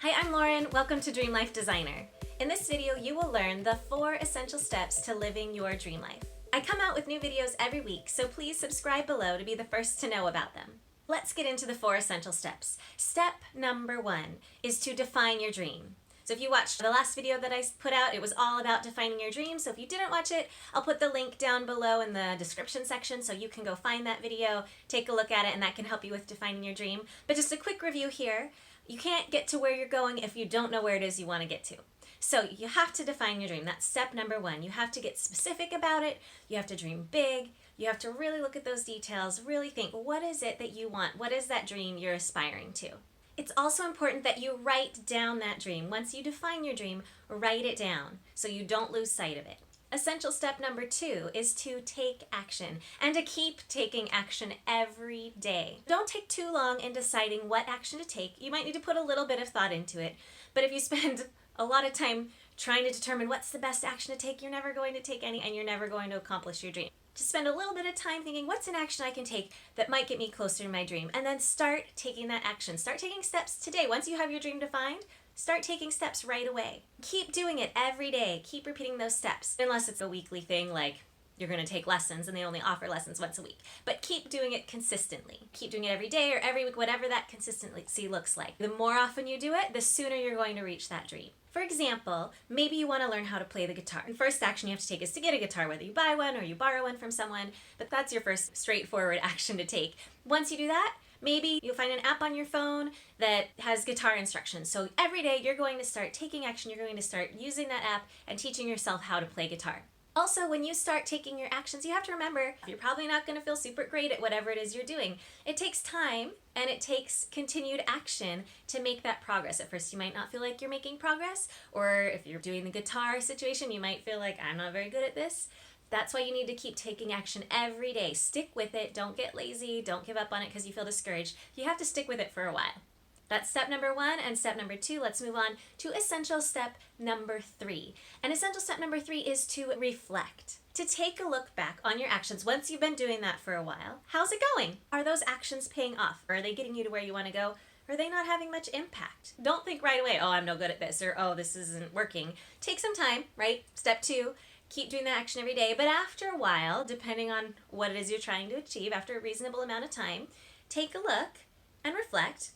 Hi, I'm Lauren. Welcome to Dream Life Designer. In this video, you will learn the 4 essential steps to living your dream life. I come out with new videos every week, so please subscribe below to be the first to know about them. Let's get into the 4 essential steps. Step number 1 is to define your dream. So if you watched the last video that I put out, it was all about defining your dream. So if you didn't watch it, I'll put the link down below in the description section so you can go find that video, take a look at it, and that can help you with defining your dream. But just a quick review here. You can't get to where you're going if you don't know where it is you want to get to. So you have to define your dream. That's step number 1. You have to get specific about it. You have to dream big. You have to really look at those details, really think, what is it that you want? What is that dream you're aspiring to? It's also important that you write down that dream. Once you define your dream, write it down so you don't lose sight of it. Essential step number 2 is to take action and to keep taking action every day. Don't take too long in deciding what action to take. You might need to put a little bit of thought into it, but if you spend a lot of time trying to determine what's the best action to take, you're never going to take any and you're never going to accomplish your dream. Just spend a little bit of time thinking, what's an action I can take that might get me closer to my dream? And then start taking that action. Start taking steps today. Once you have your dream defined, start taking steps right away. Keep doing it every day. Keep repeating those steps. Unless it's a weekly thing like you're going to take lessons and they only offer lessons once a week. But keep doing it consistently. Keep doing it every day or every week, whatever that consistency looks like. The more often you do it, the sooner you're going to reach that dream. For example, maybe you want to learn how to play the guitar. The first action you have to take is to get a guitar, whether you buy one or you borrow one from someone, but that's your first straightforward action to take. Once you do that, maybe you'll find an app on your phone that has guitar instructions. So every day you're going to start taking action, you're going to start using that app and teaching yourself how to play guitar. Also, when you start taking your actions, you have to remember you're probably not going to feel super great at whatever it is you're doing. It takes time and it takes continued action to make that progress. At first, you might not feel like you're making progress, or if you're doing the guitar situation, you might feel like I'm not very good at this. That's why you need to keep taking action every day. Stick with it. Don't get lazy. Don't give up on it because you feel discouraged. You have to stick with it for a while. That's step number 1 and step number 2. Let's move on to essential step number 3. And essential step number 3 is to reflect. To take a look back on your actions once you've been doing that for a while. How's it going? Are those actions paying off? Are they getting you to where you want to go? Are they not having much impact? Don't think right away, oh, I'm no good at this, or oh, this isn't working. Take some time, right? Step 2. Keep doing that action every day, but after a while, depending on what it is you're trying to achieve, after a reasonable amount of time, take a look and reflect.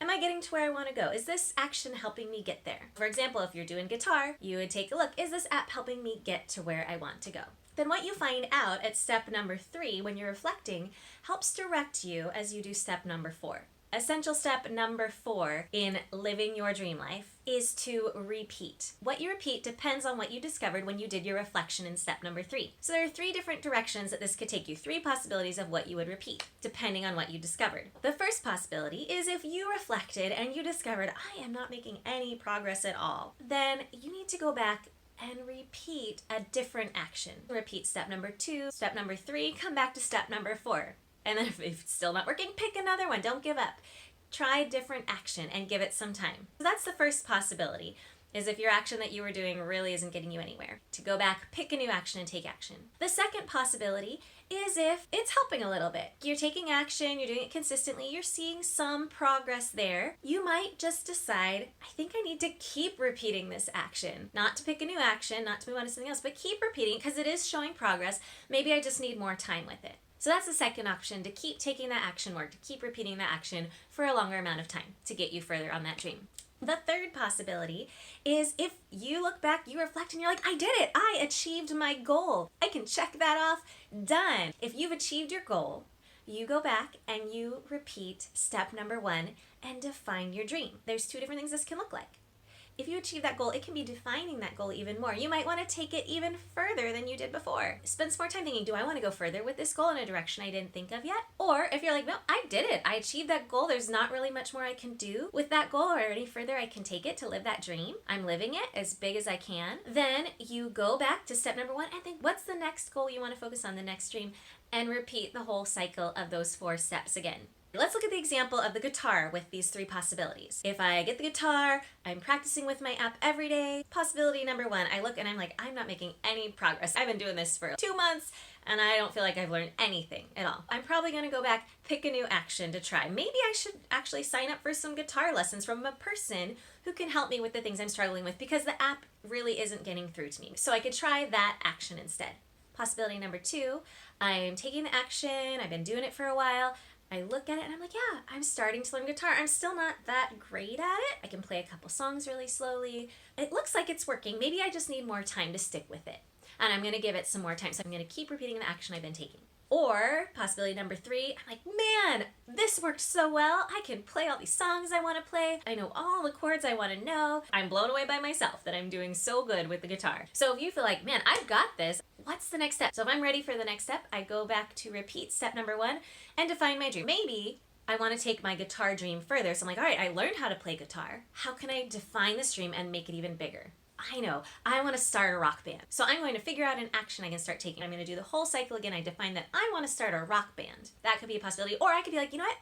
Am I getting to where I want to go? Is this action helping me get there? For example, if you're doing guitar, you would take a look. Is this app helping me get to where I want to go? Then what you find out at step number 3 when you're reflecting helps direct you as you do step number 4. Essential step number 4 in living your dream life is to repeat. What you repeat depends on what you discovered when you did your reflection in step number 3. So there are 3 different directions that this could take you, 3 possibilities of what you would repeat, depending on what you discovered. The first possibility is if you reflected and you discovered, I am not making any progress at all, then you need to go back and repeat a different action. Repeat step number 2, step number 3, come back to step number 4. And then if it's still not working, pick another one. Don't give up. Try a different action and give it some time. So that's the first possibility, is if your action that you were doing really isn't getting you anywhere. To go back, pick a new action and take action. The second possibility is if it's helping a little bit. You're taking action, you're doing it consistently, you're seeing some progress there. You might just decide, I think I need to keep repeating this action. Not to pick a new action, not to move on to something else, but keep repeating because it is showing progress. Maybe I just need more time with it. So that's the second option, to keep taking that action work, to keep repeating that action for a longer amount of time to get you further on that dream. The third possibility is if you look back, you reflect, and you're like, I did it. I achieved my goal. I can check that off. Done. If you've achieved your goal, you go back and you repeat step number 1 and define your dream. There's 2 different things this can look like. If you achieve that goal, it can be defining that goal even more. You might want to take it even further than you did before. Spend some more time thinking, do I want to go further with this goal in a direction I didn't think of yet? Or if you're like, no, I did it. I achieved that goal. There's not really much more I can do with that goal or any further I can take it to live that dream. I'm living it as big as I can. Then you go back to step number 1 and think, what's the next goal you want to focus on, the next dream? And repeat the whole cycle of those 4 steps again. Let's look at the example of the guitar with these 3 possibilities. If I get the guitar, I'm practicing with my app every day. Possibility number 1, I look and I'm like, I'm not making any progress. I've been doing this for 2 months and I don't feel like I've learned anything at all. I'm probably gonna go back, pick a new action to try. Maybe I should actually sign up for some guitar lessons from a person who can help me with the things I'm struggling with, because the app really isn't getting through to me. So I could try that action instead. Possibility number 2, I'm taking the action, I've been doing it for a while. I look at it and I'm like, yeah, I'm starting to learn guitar. I'm still not that great at it. I can play a couple songs really slowly. It looks like it's working. Maybe I just need more time to stick with it. And I'm gonna give it some more time. So I'm gonna keep repeating the action I've been taking. Or possibility number 3, I'm like, man, this worked so well. I can play all these songs I want to play. I know all the chords I want to know. I'm blown away by myself that I'm doing so good with the guitar. So if you feel like, man, I've got this, what's the next step? So if I'm ready for the next step, I go back to repeat step number 1 and define my dream. Maybe I want to take my guitar dream further. So I'm like, all right, I learned how to play guitar. How can I define this dream and make it even bigger? I know, I want to start a rock band. So I'm going to figure out an action I can start taking. I'm going to do the whole cycle again. I define that I want to start a rock band. That could be a possibility. Or I could be like, you know what?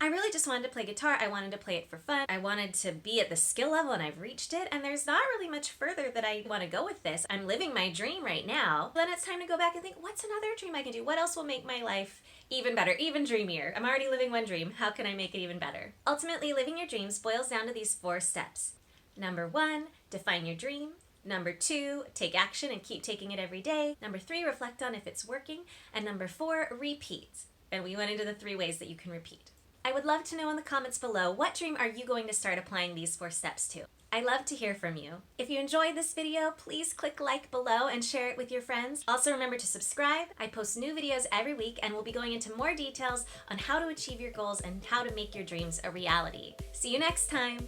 I really just wanted to play guitar. I wanted to play it for fun. I wanted to be at the skill level and I've reached it. And there's not really much further that I want to go with this. I'm living my dream right now. Then it's time to go back and think, what's another dream I can do? What else will make my life even better, even dreamier? I'm already living one dream. How can I make it even better? Ultimately, living your dreams boils down to these 4 steps. Number 1, define your dream. Number 2, take action and keep taking it every day. Number 3, reflect on if it's working. And number 4, repeat. And we went into the 3 ways that you can repeat. I would love to know in the comments below, what dream are you going to start applying these 4 steps to? I love to hear from you. If you enjoyed this video, please click like below and share it with your friends. Also remember to subscribe. I post new videos every week and we'll be going into more details on how to achieve your goals and how to make your dreams a reality. See you next time.